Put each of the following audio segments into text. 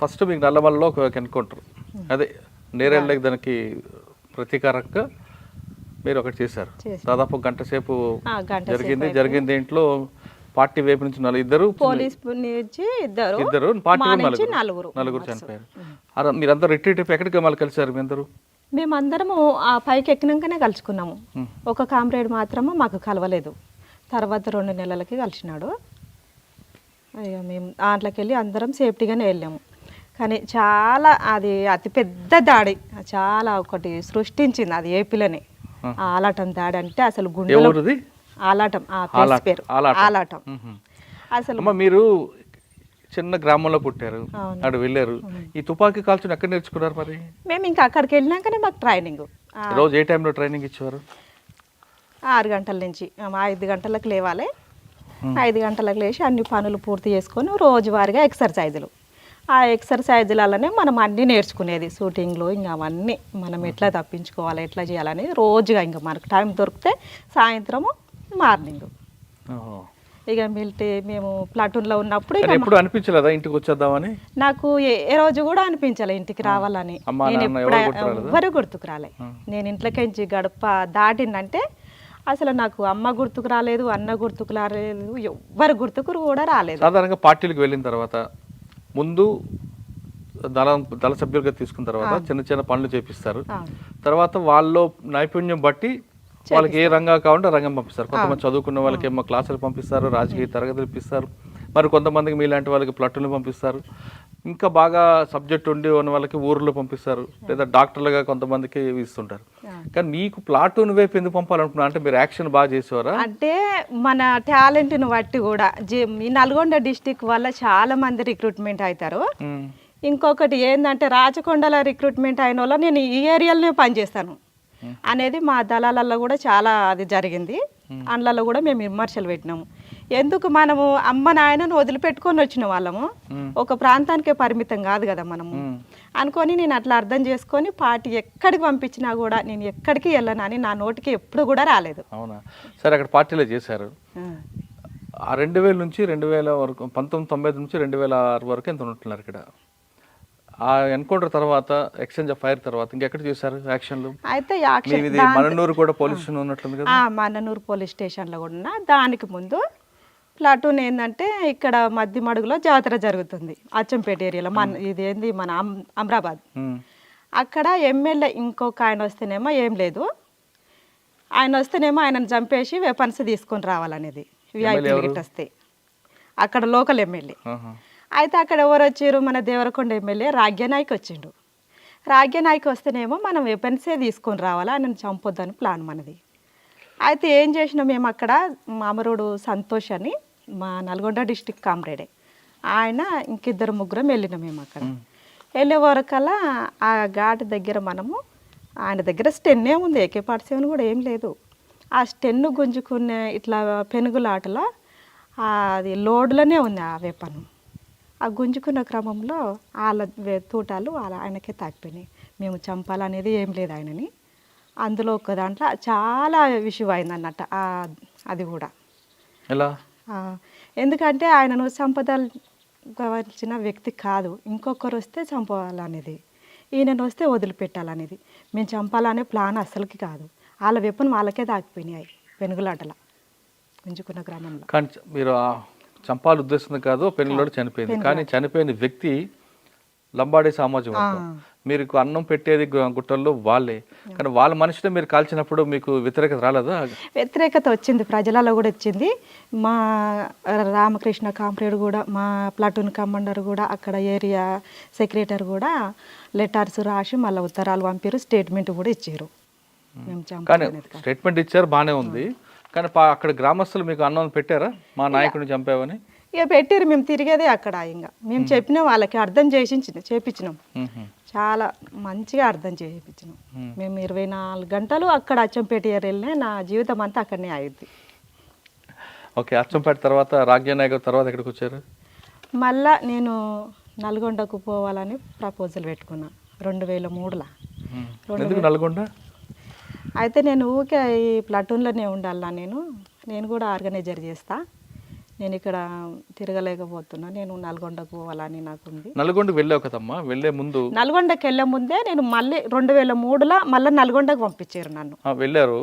First మీకు నల్లమలలో ఒక encounter, అదే నేరేళ్ళకి దానికి ప్రతీకారంగా మీరు ఒకటి చేశారు. దాదాపు గంట సేపు జరిగింది. దీంట్లో పార్టీ వైపు నుంచి ఇద్దరు పోలీస్ నుంచి ఇద్దరు పార్టీ నలుగురు చనిపోయారు. మీరంతా రిట్రీట్ ఎక్కడికి మళ్ళీ కలిసారు? మీ అందరూ మేమందరము ఆ పైకి ఎక్కినాకనే కలుసుకున్నాము. ఒక కామ్రేడ్ మాత్రము మాకు కలవలేదు. తర్వాత 2 నెలలకి కలిసినాడు. అయ్యో మేము దాంట్లోకి వెళ్ళి అందరం సేఫ్టీగానే వెళ్ళాము. కానీ చాలా అది అతిపెద్ద దాడి, చాలా ఒకటి సృష్టించింది అది ఏపీలోనే. ఆలాటం దాడి అంటే అసలు గుండెలో ఆలాటం, ఆ ప్లేస్ పేరు ఆలాటం. అసలు మీరు చిన్న గ్రామంలో పుట్టారు, అక్కడ వెళ్ళారు. ఈ తుపాకీ కాల్చుని ఎక్కడ నేర్చుకున్నారు మరి? మేము ఇంకా అక్కడికి వెళ్ళినాకనే మాకు ట్రైనింగ్. రోజు ఏ టైంలో ట్రైనింగ్ ఇచ్చేవారు? 6 గంటల నుంచి 5 గంటలకు లేవాలి. 5 గంటలకు లేచి అన్ని పనులు పూర్తి చేసుకొని రోజువారీగా ఎక్సర్సైజులు. ఆ ఎక్సర్సైజులలోనే మనం అన్నీ నేర్చుకునేది. షూటింగ్లో ఇంకా అవన్నీ మనం ఎట్లా తప్పించుకోవాలి, ఎట్లా చేయాలని రోజుగా ఇంకా మనకు టైం దొరికితే సాయంత్రము మార్నింగ్. ఇక మేము ప్లాటూన్లో ఉన్నప్పుడు ఎప్పుడు అనిపించలేదా ఇంటికి వచ్చేద్దామని? నాకు ఏ రోజు కూడా అనిపించలే ఇంటికి రావాలని. నేను ఎవ్వరు గుర్తుకు రాలే. నేను ఇంట్లోకించి గడప దాటిందంటే అసలు నాకు అమ్మ గుర్తుకు రాలేదు, అన్న గుర్తుకు రాలేదు, ఎవ్వరు గుర్తుకు కూడా రాలేదు. సాధారణంగా పార్టీలకు వెళ్ళిన తర్వాత ముందు దళ సభ్యులుగా తీసుకున్న తర్వాత చిన్న చిన్న పనులు చేపిస్తారు. తర్వాత వాళ్ళలో నైపుణ్యం బట్టి వాళ్ళకి ఏ రంగా కావాలంటే రంగం పంపిస్తారు. కొంతమంది చదువుకున్న వాళ్ళకి ఏమో క్లాసులు పంపిస్తారు, రాజకీయ తరగతులు ఇప్పిస్తారు. మరి కొంతమందికి మీలాంటి వాళ్ళకి ప్లట్టులు పంపిస్తారు. ఇంకా బాగా సబ్జెక్ట్ ఉండి ఉన్న వాళ్ళకి ఊర్లో పంపిస్తారు, లేదా డాక్టర్లుగా కొంతమందికి ఇస్తుంటారు. కానీ మీకు ప్లాటూన్ వైపు ఎందుకు పంపాలనుకున్నా? అంటే మీరు యాక్షన్ బాగా చేసేవారా? అంటే మన టాలెంట్ని బట్టి కూడా ఈ నల్గొండ డిస్టిక్ వల్ల చాలా మంది రిక్రూట్మెంట్ అవుతారు. ఇంకొకటి ఏంటంటే రాచకొండల రిక్రూట్మెంట్ అయిన వాళ్ళ నేను ఈ ఏరియాలోనే పనిచేస్తాను అనేది మా దళాలలో కూడా చాలా అది జరిగింది. అందులో కూడా మేము విమర్శలు పెట్టినాము. ఎందుకు మనము అమ్మ నాయనను వదిలిపెట్టుకొని వచ్చిన వాళ్ళము, ఒక ప్రాంతానికే పరిమితం కాదు కదా మనము అనుకొని నేను అట్లా అర్థం చేసుకొని పార్టీ ఎక్కడికి పంపించినా కూడా నేను ఎక్కడికి వెళ్ళనని నా నోటికి ఎప్పుడు కూడా రాలేదు. అవునా? సరే, అక్కడ పార్టీలో చేశారు. 2000 నుంచి 2000 వరకు, 1990 నుంచి 2006 వరకు ఎంత ఉంటున్నారు ఇక్కడ? ఆ ఎన్కౌంటర్ తర్వాత, ఎక్స్చేంజ్ ఆఫ్ ఫైర్ తర్వాత ఇంకెక్కడ చేశారు యాక్షన్లు? అయితే మననూరు కూడా పోలీస్ స్టేషన్ ఉన్నట్లుంది కదా? మననూరు పోలీస్ స్టేషన్లో కూడా ఉన్నా. దానికి ముందు ప్లాటూన్ ఏంటంటే ఇక్కడ మధ్యమడుగులో జాతర జరుగుతుంది అచ్చంపేట ఏరియాలో. ఇది ఏంది మన అమరాబాద్. అక్కడ ఎమ్మెల్యే ఇంకొక ఆయన వస్తేనేమో ఏం లేదు, ఆయన వస్తేనేమో ఆయనను చంపేసి వెపన్స్ తీసుకొని రావాలనేది విఐపీ గిట్ వస్తే. అక్కడ లోకల్ ఎమ్మెల్యే. అయితే అక్కడ ఎవరు వచ్చారు? మన దేవరకొండ ఎమ్మెల్యే రాగ్యనాయక్ వచ్చిండు. రాగ్యనాయక్ వస్తేనేమో మనం వెపన్సే తీసుకొని రావాలా, ఆయనను చంపొద్దని ప్లాన్ మనది. అయితే ఏం చేసినాం మేము అక్కడ, అమరుడు సంతోష్ అని మా నల్గొండ డిస్టిక్ కామ్రేడే, ఆయన ఇంకిద్దరు ముగ్గురం వెళ్ళినాం మేము అక్కడ. వెళ్ళే వరకల్లా ఆ ఘాట్ దగ్గర మనము, ఆయన దగ్గర స్టెన్నే ఉంది, AK-47 కూడా ఏం లేదు. ఆ స్టెన్ను గుంజుకునే ఇట్లా పెనుగులాటలో అది లోడ్లోనే ఉంది ఆ వెపన్. ఆ గుంజుకున్న క్రమంలో వాళ్ళ తూటాలు ఆయనకే తాకిపోయినాయి. మేము చంపాలనేది ఏం లేదు ఆయనని. అందులో ఒక దాంట్లో చాలా విషయం అయింది అన్నట్టు అది కూడా. ఎలా? ఎందుకంటే ఆయనను చంపదలచిన వ్యక్తి కాదు, ఇంకొకరు వస్తే చంపాలనేది, ఈయనను వస్తే వదిలిపెట్టాలనేది. మేము చంపాలనే ప్లాన్ అస్సలకి కాదు. వాళ్ళ వెపన్ వాళ్ళకే తాకిపోయినాయి పెనుగులాటల గుంజుకున్న గ్రామంలో. కానీ మీరు చంపాల ఉద్దేశం కాదు, పెనుగులాట చనిపోయింది. కానీ చనిపోయిన వ్యక్తి లంబాడీ సమాజం. మీరు అన్నం పెట్టేది గుట్టల్లో వాళ్ళే, కానీ వాళ్ళ మనిషిలో మీరు కాల్చినప్పుడు మీకు వ్యతిరేకత రాలేదా? వ్యతిరేకత వచ్చింది, ప్రజలలో కూడా వచ్చింది. మా రామకృష్ణ కామ్రేడ్ కూడా, మా ప్లాటూన్ కమాండర్ కూడా, అక్కడ ఏరియా సెక్రటరీ కూడా లెటర్స్ రాసి మళ్ళీ ఉత్తరాలు పంపారు, స్టేట్మెంట్ కూడా ఇచ్చారు. కానీ స్టేట్మెంట్ ఇచ్చారు, బాగానే ఉంది. కానీ అక్కడ గ్రామస్తులు మీకు అన్నం పెట్టారా మా నాయకుడిని చంపావని? ఇక పెట్టారు. మేము తిరిగేదే అక్కడ. ఇంకా మేము చెప్పినాం, వాళ్ళకి అర్థం చేపించినాం, చాలా మంచిగా అర్థం చేయించినాం. మేము 24 గంటలు అక్కడ అచ్చంపేట ఏరియాలోనే, నా జీవితం అంతా అక్కడనే అయ్యింది. ఓకే, అచ్చంపేట తర్వాత రాగ్యనాయక్ తర్వాత ఎక్కడికి వచ్చారు? మళ్ళా నేను నల్గొండకు పోవాలని ప్రపోజల్ పెట్టుకున్నా 2003లో. నల్గొండ అయితే నేను ఊకే ఈ ప్లాటూన్లోనే ఉండాలా, నేను కూడా ఆర్గనైజర్ చేస్తా, నేను ఇక్కడ తిరగలేకపోతున్నా, నేను నల్గొండకు పోవాలని నాకు ఉంది. నల్గొండకు వెళ్ళావు కదమ్మా, వెళ్ళే ముందు నల్గొండకి వెళ్ళే ముందే నేను మళ్ళీ 2003లో మళ్ళీ నల్గొండకు పంపించారు నన్ను. వెళ్ళారు,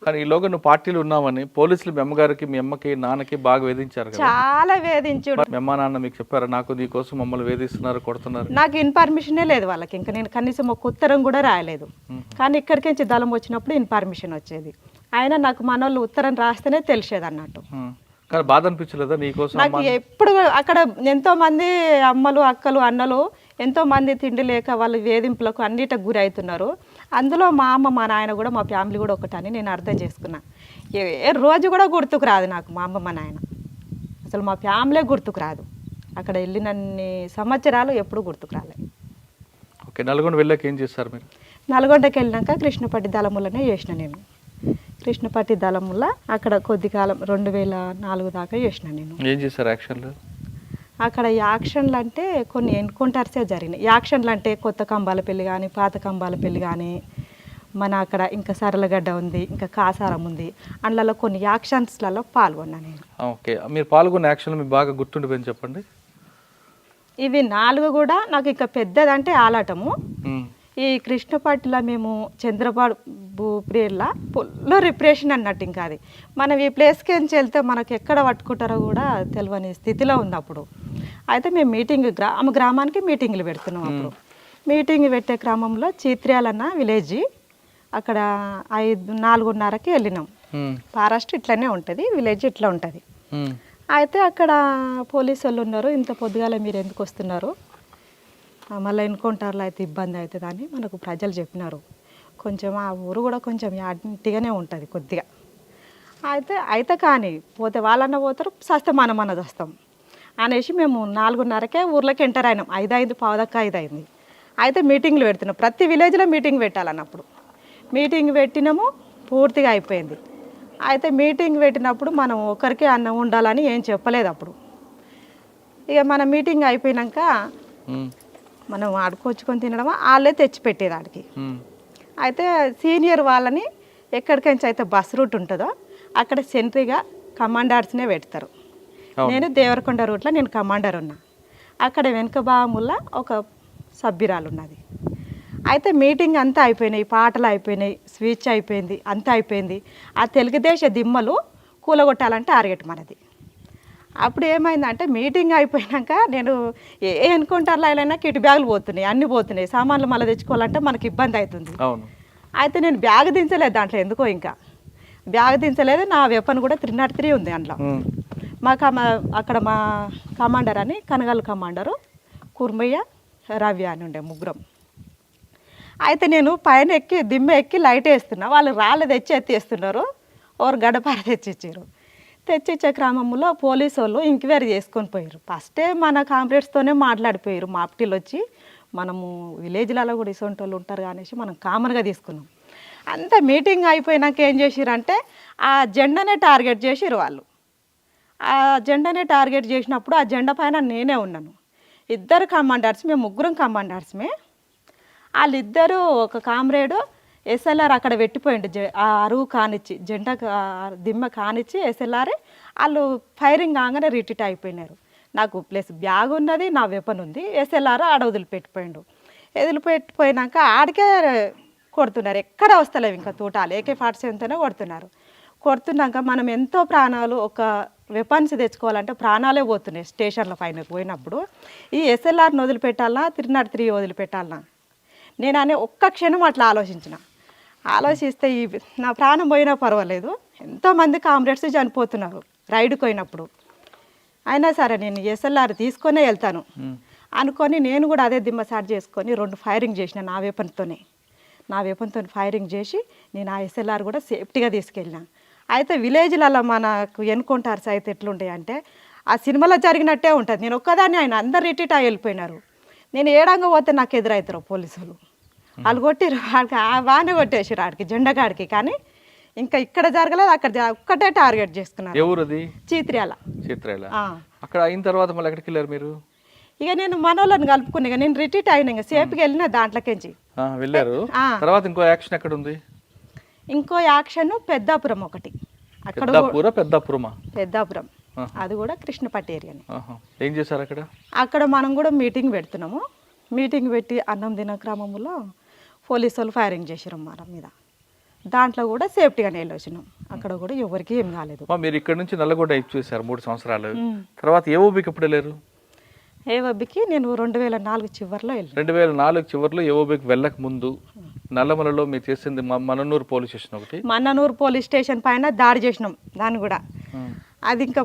కానీ ఈలోగా నువ్వు పార్టీలు ఉన్నావని పోలీసులు మీ అమ్మగారికి మీ అమ్మకి నాన్నకి బాగా వేధించారు కదా. చాలా వేధించుడు. మీ అమ్మ నాన్న మీకు చెప్పారా, నాకు నీ కోసం మమ్మల్ని వేధిస్తున్నారు, కొడుతున్నారు? నాకు ఇన్ఫర్మేషనే లేదు వాళ్ళకి, ఇంకా నేను కనీసం ఒక ఉత్తరం కూడా రాయలేదు. కానీ ఇక్కడికి నుంచి దళం వచ్చినప్పుడు ఇన్ఫర్మేషన్ వచ్చేది. అయినా నాకు మనోళ్ళు ఉత్తరం రాస్తేనే తెలిసేది అన్నట్టు. కానీ బాధ అనిపించలేదా నీకోసం? నాకు ఎప్పుడు అక్కడ ఎంతో మంది అమ్మలు అక్కలు అన్నలు ఎంతో మంది తిండి లేక వాళ్ళు వేధింపులకు అన్నిటికి గురి అవుతున్నారు. అందులో మా అమ్మ మా నాయన కూడా, మా ఫ్యామిలీ కూడా ఒకటని నేను అర్థం చేసుకున్నా. ఏ రోజు కూడా గుర్తుకు రాదు నాకు మా అమ్మ మా నాయన, అసలు మా ఫ్యామిలీ గుర్తుకు రాదు. అక్కడ వెళ్ళినన్ని సంవత్సరాలు ఎప్పుడు గుర్తుకు రాలేదు. ఓకే, నల్గొండ వెళ్ళాక ఏం చేస్తారు మీరు? నల్గొండకి వెళ్ళినాక కృష్ణపట్టి దళములనే చేసిన నేను. కృష్ణపట్టి దళముల అక్కడ కొద్ది కాలం 2004 దాకా చేసిన నేను. ఏం చేశారు యాక్షన్లు? అక్కడ యాక్షన్లు అంటే కొన్ని ఎన్కౌంటర్సే జరిగినాయి. యాక్షన్లు అంటే కొత్త కంబాలపల్లి కానీ, పాత కంబాలపల్లి కానీ, మన అక్కడ ఇంకా సరళగడ్డ ఉంది, ఇంకా కాసారం ఉంది, అందులో కొన్ని యాక్షన్స్లలో పాల్గొన్నా నేను. ఓకే, మీరు పాల్గొన్న యాక్షన్లు మీకు బాగా గుర్తుండిపోయింది చెప్పండి. ఇవి 4 కూడా నాకు ఇంకా పెద్దదంటే ఆలాటము. ఈ కృష్ణపట్టిలో మేము చంద్రబాబు పీరియడ్లో ఫుల్ రిప్రెషన్ అన్నట్టు. ఇంకా అది మనం ఈ ప్లేస్కి నుంచి వెళ్తే మనకు ఎక్కడ పట్టుకుంటారో కూడా తెలియని స్థితిలో ఉంది అప్పుడు. అయితే మేము మీటింగ్ గ్రామానికి మీటింగ్లు పెడుతున్నాం. అప్పుడు మీటింగ్ పెట్టే క్రమంలో చిత్ర్యాలన్న విలేజ్ అక్కడ 4:30కి వెళ్ళినాం. ఫారెస్ట్ ఇట్లనే ఉంటుంది, విలేజ్ ఇట్లా ఉంటుంది. అయితే అక్కడ పోలీసు వాళ్ళు ఉన్నారు, ఇంత పొద్దుగాల మీరు ఎందుకు వస్తున్నారు, మళ్ళీ ఎన్కౌంటర్లో అయితే ఇబ్బంది అవుతుంది అని మనకు ప్రజలు చెప్పినారు. కొంచెం ఆ ఊరు కూడా కొంచెం యాటిగానే ఉంటుంది కొద్దిగా. అయితే కానీ పోతే వాళ్ళన్న పోతారు, సస్తే మనమన్నది వస్తాం అనేసి మేము 4:30కే ఊర్లోకి ఎంటర్ అయినాం. 5:05 పావుదక్క 5 అయింది. అయితే మీటింగ్లు పెడుతున్నాం, ప్రతి విలేజ్లో మీటింగ్ పెట్టాలన్నప్పుడు మీటింగ్ పెట్టినాము, పూర్తిగా అయిపోయింది. అయితే మీటింగ్ పెట్టినప్పుడు మనం ఒకరికే అన్నం ఉండాలని ఏం చెప్పలేదు అప్పుడు. ఇక మన మీటింగ్ అయిపోయినాక మనం ఆడుకొచ్చుకొని తినడం వాళ్ళే తెచ్చిపెట్టేది ఆడికి. అయితే సీనియర్ వాళ్ళని ఎక్కడికైనా అయితే బస్ రూట్ ఉంటుందో అక్కడ సెంట్రీగా కమాండర్స్నే పెడతారు. నేను దేవరకొండ రూట్లో నేను కమాండర్ ఉన్నా. అక్కడ వెనుక భాగముల్లో ఒక సభ్యురాలు ఉన్నది. అయితే మీటింగ్ అంతా అయిపోయినాయి, పాటలు అయిపోయినాయి, స్పీచ్ అయిపోయింది, అంతా అయిపోయింది. ఆ తెలుగుదేశ దిమ్మలు కూలగొట్టాలంటే టార్గెట్ మనది. అప్పుడు ఏమైందంటే మీటింగ్ అయిపోయినాక నేను ఏ ఎన్కౌంటర్లో అయినా కిట్ బ్యాగులు పోతున్నాయి, అన్నీ పోతున్నాయి, సామాన్లు మళ్ళీ తెచ్చుకోవాలంటే మనకి ఇబ్బంది అవుతుంది. అయితే నేను బ్యాగ్ దించలేదు దాంట్లో, ఎందుకో ఇంకా బ్యాగ్ దించలేదు. నా వెపన్ కూడా 303 ఉంది అందులో. అక్కడ మా కమాండర్ అని కనగల్ కమాండరు, కుర్మయ్య, రవి అని ఉండే ముగ్గురం. అయితే నేను పైన ఎక్కి దిమ్మ ఎక్కి లైట్ వేస్తున్నా, వాళ్ళు రాళ్ళు తెచ్చి ఎత్తేస్తున్నారు, ఓరు గడపార తెచ్చిచ్చారు. తెచ్చిచ్చే క్రమంలో పోలీసు వాళ్ళు ఎంక్వైరీ చేసుకొని పోయారు. ఫస్టే మన కామ్రేడ్స్తోనే మాట్లాడిపోయారు. మాప్టీలు వచ్చి మనము విలేజ్లలో కూడా ఇసొంటి వాళ్ళు ఉంటారు అనేసి మనం కామన్గా తీసుకున్నాం. అంత మీటింగ్ అయిపోయినాక ఏం చేసిరంటే ఆ జెండానే టార్గెట్ చేసిరు వాళ్ళు. ఆ జెండానే టార్గెట్ చేసినప్పుడు ఆ జెండా పైన నేనే ఉన్నాను. 2 కమాండర్స్, మేము 3 కమాండర్స్మే. వాళ్ళిద్దరూ ఒక కామ్రేడు ఎస్ఎల్ఆర్ అక్కడ పెట్టిపోయిండు, ఆ అరువు కానిచ్చి జెండా దిమ్మ కానిచ్చి ఎస్ఎల్ఆర్ వాళ్ళు ఫైరింగ్ కాగానే రిట్రీట్ అయిపోయినారు. నాకు ప్లస్ బ్యాగ్ ఉన్నది, నా వెపన్ ఉంది. ఎస్ఎల్ఆర్ ఆడ వదిలిపెట్టిపోయిండు. వదిలిపెట్టిపోయినాక ఆడికే కొడుతున్నారు, ఎక్కడ వస్తలేవు ఇంకా తూటాలు, AK-47తోనే కొడుతున్నారు. కొడుతున్నాక మనం ఎంతో ప్రాణాలు, ఒక వెపన్స్ తెచ్చుకోవాలంటే ప్రాణాలే పోతున్నాయి స్టేషన్ల పైన పోయినప్పుడు. ఈ ఎస్ఎల్ఆర్ని వదిలిపెట్టాలన్నా 303 వదిలిపెట్టాలన్నా నేను అనే ఒక్క క్షణం అట్లా ఆలోచిస్తే నా ప్రాణం పోయినా పర్వాలేదు, ఎంతోమంది కామ్రేడ్స్ చనిపోతున్నారు రైడ్కి పోయినప్పుడు. అయినా సరే నేను ఎస్ఎల్ఆర్ తీసుకొనే వెళ్తాను అనుకొని నేను కూడా అదే దిమ్మ స్టార్ట్ చేసుకొని 2 ఫైరింగ్ చేసిన నా వెపన్తో ఫైరింగ్ చేసి నేను ఆ ఎస్ఎల్ఆర్ కూడా సేఫ్టీగా తీసుకెళ్ళినా. అయితే విలేజ్లలో మనకు ఎన్కౌంటర్స్ అయితే ఎట్లుంటాయి అంటే ఆ సినిమాలో జరిగినట్టే ఉంటుంది. నేను ఒక్కదాన్ని, ఆయన అందరు రిట్రీట్ అయి వెళ్ళిపోయినారు. నేను ఏడంగా పోతే నాకు ఎదురవుతారు పోలీసులు. వాళ్ళు కొట్టిరు, వాడికి బాగానే కొట్టేసారు ఆడికి జెండకాడికి. కానీ ఇంకా ఇక్కడ జరగలేదు, అక్కడ ఒక్కటే టార్గెట్ చేసుకున్నారు. ఎవరుది? చిత్ర్యాల. అక్కడ అయిన తర్వాత మళ్ళీ ఎక్కడికి వెళ్ళారు మీరు? ఇక నేను మనోళ్ళని కలుపుకున్నా, నేను రిట్రీట్ అయినా, ఇంకా సేఫ్గా వెళ్ళిన దాంట్లోకించి వెళ్ళారు. తర్వాత ఇంకో యాక్షన్ ఎక్కడ ఉంది? ఇంకో యాక్షన్ పెద్దాపురం ఒకటి. అక్కడ పెద్దాపురం అది కూడా కృష్ణపట్టి ఏరియాని. ఆహా. ఏం చేశారు అక్కడ? అక్కడ మనం కూడా మీటింగ్ పెడుతున్నాము. మీటింగ్ పెట్టి అన్నం తిన క్రమంలో పోలీసు వాళ్ళు ఫైరింగ్ చేసారు మన మీద. దాంట్లో కూడా సేఫ్టీగానే వెళ్ళొచ్చినాం. అక్కడ కూడా ఎవరికి ఏం కాలేదు. మీరు ఇక్కడ నుంచి నల్లగొండ ఇచ్చేసారు 3 సంవత్సరాలు. తర్వాత ఏఓబికి ఎప్పుడు వెళ్ళారు? ఏఓబికి నేను 2004 చివరిలో వెళ్ళాను. 2004 చివరిలో ఏఓబికి వెళ్ళక ముందు నల్లమలలో మీరు చేసింది మననూరు పోలీస్ స్టేషన్ ఒకటి. మననూరు పోలీస్ స్టేషన్ పైన దాడి చేసినాం. దాన్ని కూడా అది ఇంకా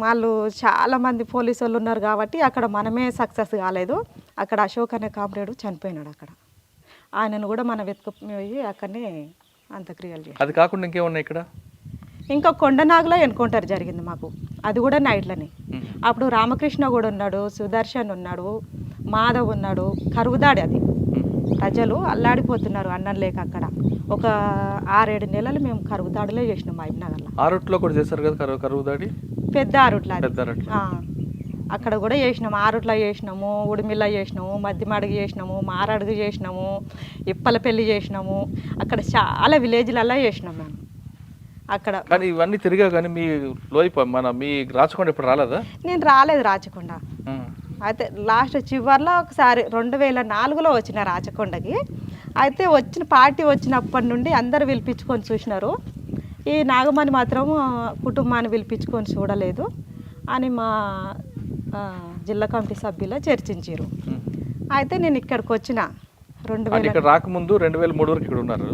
వాళ్ళు చాలా మంది పోలీసు వాళ్ళు ఉన్నారు కాబట్టి అక్కడ మనమే సక్సెస్ కాలేదు. అక్కడ అశోక్ అనే కామ్రేడు చనిపోయినాడు. అక్కడ ఆయనను కూడా మనం వెతుకుపోయి అక్కడనే అంత్యక్రియలు చేసి. అది కాకుండా ఇంకేమున్నాయి ఇక్కడ? ఇంకా కొండనాగులో ఎన్కౌంటర్ జరిగింది మాకు. అది కూడా నైట్లని. అప్పుడు రామకృష్ణ కూడా ఉన్నాడు, సుదర్శన్ ఉన్నాడు, మాధవ్ ఉన్నాడు. కరువుదాడి అది. ప్రజలు అల్లాడిపోతున్నారు అన్నం లేక. అక్కడ ఒక 6-7 నెలలు మేము కరువుదాడిలో చేసినాం మహబూబ్నగర్లో. ఆరుట్లో కూడా చేశారు కదా కరువుదాడి? పెద్ద ఆరుట్ల పెద్ద ఆరుట్ల. అక్కడ కూడా చేసినాము. ఆరుట్ల చేసినాము, ఉడిమిల్ల చేసినాము, మద్దిమడుగు చేసినాము, మారడుగు చేసినాము, ఇప్పలపల్లి చేసినాము. అక్కడ చాలా విలేజ్లలో చేసినాం మేము. అక్కడ కానీ ఇవన్నీ తిరిగా కానీ మీ లోయ మీ రాచకొండ ఇప్పుడు రాలేదా? నేను రాలేదు రాచకొండ. అయితే లాస్ట్ చివరిలో ఒకసారి 2004లో వచ్చిన రాచకొండకి. అయితే పార్టీ వచ్చినప్పటి నుండి అందరు పిలిపించుకొని చూసినారు. ఈ నాగమణి మాత్రం కుటుంబాన్ని పిలిపించుకొని చూడలేదు అని మా జిల్లా కమిటీ సభ్యులు చర్చించారు. అయితే నేను ఇక్కడికి వచ్చిన 2000 ఇక్కడ రాకముందు 2003 వరకు ఇక్కడ ఉన్నారు.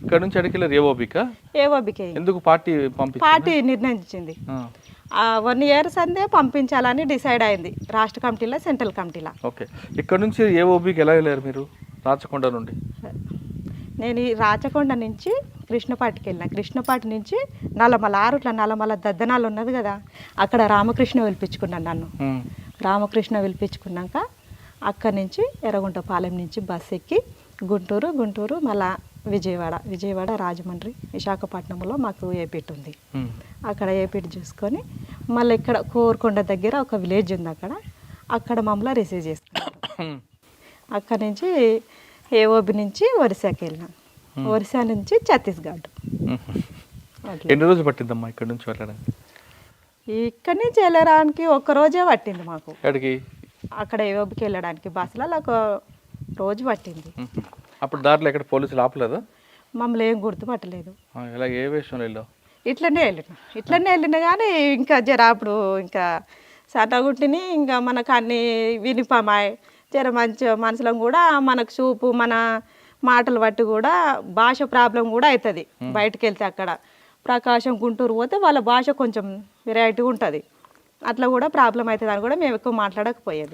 ఇక్కడ నుంచి అడిగిలేరు ఏఓబికి ఎందుకు పార్టీ నిర్ణయించింది. 1 year సందే పంపించాలని డిసైడ్ అయింది రాష్ట్ర కమిటీలో, సెంట్రల్ కమిటీలో. ఓకే. ఇక్కడ నుంచి ఏఓబికి ఎలా వెళ్ళారు మీరు రాచకొండ నుండి? నేను ఈ రాచకొండ నుంచి కృష్ణపాటికి వెళ్ళిన. కృష్ణపాటి నుంచి నల్లమల, ఆరుట్ల నల్లమల దద్దనాలు ఉన్నది కదా, అక్కడ రామకృష్ణ పిలిపించుకున్నాను నన్ను. రామకృష్ణ పిలిపించుకున్నాక అక్కడి నుంచి ఎర్రగుంటపాలెం నుంచి బస్సు ఎక్కి గుంటూరు మళ్ళా విజయవాడ రాజమండ్రి విశాఖపట్నంలో మాకు ఏపీట్ ఉంది. అక్కడ ఏపీట్ చూసుకొని మళ్ళీ ఇక్కడ కోరుకొండ దగ్గర ఒక విలేజ్ ఉంది. అక్కడ మమ్మల్ని రిసీవ్ చేసుకున్నాం. అక్కడ నుంచి ఏఓబి నుంచి ఒరిస్సాకి వెళ్ళినాం. ఒరిస్సా నుంచి ఛత్తీస్గఢ్. ఎన్ని రోజులు పట్టిందమ్మా ఇక్కడ నుంచి వెళ్ళడానికి? ఇక్కడి నుంచి వెళ్ళడానికి 1 రోజే పట్టింది మాకు. ఎక్కడికి? అక్కడ ఏఓబికి వెళ్ళడానికి బస్సులో 1 రోజు పట్టింది. అప్పుడు దారిలో ఎక్కడ పోలీసులు ఆపలేదా? మమ్మల్ని ఏం గుర్తుపట్టలేదు. ఇలా ఏ విషయంలో వెళ్ళావు? ఇట్లనే వెళ్ళిన కానీ ఇంకా అప్పుడు ఇంకా సన్నగుంటిని ఇంకా మనకు అన్ని వినిపమాయి జర మంచి మనుషులం కూడా మనకు చూపు మన మాటలు బట్టి కూడా భాష ప్రాబ్లం కూడా అవుతుంది. బయటకు వెళ్తే అక్కడ ప్రకాశం గుంటూరు పోతే వాళ్ళ భాష కొంచెం వెరైటీ ఉంటుంది. అట్లా కూడా ప్రాబ్లం అవుతుంది అని కూడా మేము ఎక్కువ మాట్లాడకపోయేది.